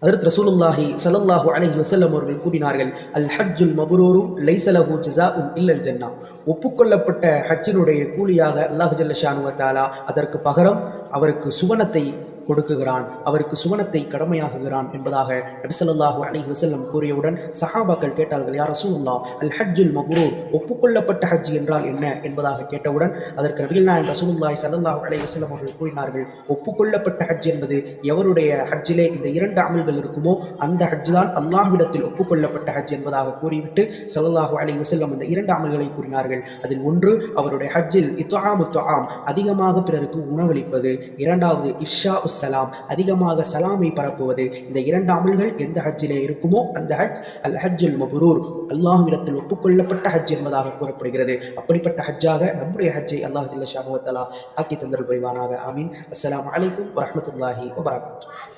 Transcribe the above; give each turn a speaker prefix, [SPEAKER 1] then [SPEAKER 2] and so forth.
[SPEAKER 1] ஹஜ்ரத் ரசூலுல்லாஹி ஸல்லல்லாஹு அலைஹி வஸல்லம் அவர்கள் கூறினார்கள், அல் ஹஜ்ஜுல் மப்ரூரு லைஸ லஹு ஜஸாஉன் இல்லல் ஜன்னah. ஒப்புக்கொள்ளப்பட்ட ஹஜ்ஜினுடைய கூலியாக அல்லாஹ் ஜல்ல ஷானு வ தஆலா அதற்கு பகரம் அவருக்கு சுவனத்தை கொடுக்குகிறான், அவருக்கு சுவனத்தை கடமையாகுகிறான் என்பதாக நபி ஸல்லல்லாஹு அலைஹி வஸல்லம் கூறியவுடன் சஹாபாக்கள் கேட்டார்கள், யா ரசூலுல்லாஹ், அல் ஹஜ்ஜுல் மப்ரூர், ஒப்புக்கொள்ளப்பட்ட ஹஜ் என்றால் என்ன என்பதாக கேட்டவுடன் அதற்கு நபிகள் நாயகம் ரசூலுல்லாஹி ஸல்லல்லாஹு அலைஹி வஸல்லம் அவர்கள் கூறினார்கள், ஒப்புக்கொள்ளப்பட்ட ஹஜ் என்பது எவருடைய ஹஜ்ஜிலே இந்த 2 அமல்கள் இருக்குமோ அந்த ஹஜ் தான் அல்லாஹ்விடத்தில் ஒப்புக்கொள்ளப்பட்ட ஹஜ் என்பதாக கூறிவிட்டு ஸல்லல்லாஹு அலைஹி வஸல்லம் அந்த 2 அமல்களை கூறினார்கள். அதில் ஒன்று அவருடைய ஹஜ்ஜில் இத்ஆமு துஆம், அதிகமாக பிறருக்கு உணவளிப்பது. இரண்டாவது இஃஷா சலாம், அதிகமாக சலாமை பரப்புவது. இந்த 2 அமல்கள் எந்த ஹஜ்ஜிலே இருக்குமோ அந்த ஹஜ் அல் ஹஜ்ஜுல் மப்ரூர், அல்லாஹ்விடத்தில் ஒப்புக்கொள்ளப்பட்ட ஹஜ் என்பதாக கூறப்படுகிறது. அப்படிப்பட்ட ஹஜ்ஜாக நம்முடைய ஹஜ்ஜை அல்லாஹ் ஜல்ல ஷானு வ தஆலா ஆக்கி தந்தருள் புரிவானாக. ஆமீன். அஸ்ஸலாமு அலைக்கும் வரஹ்மத்துல்லாஹி வபரகாத்துஹு.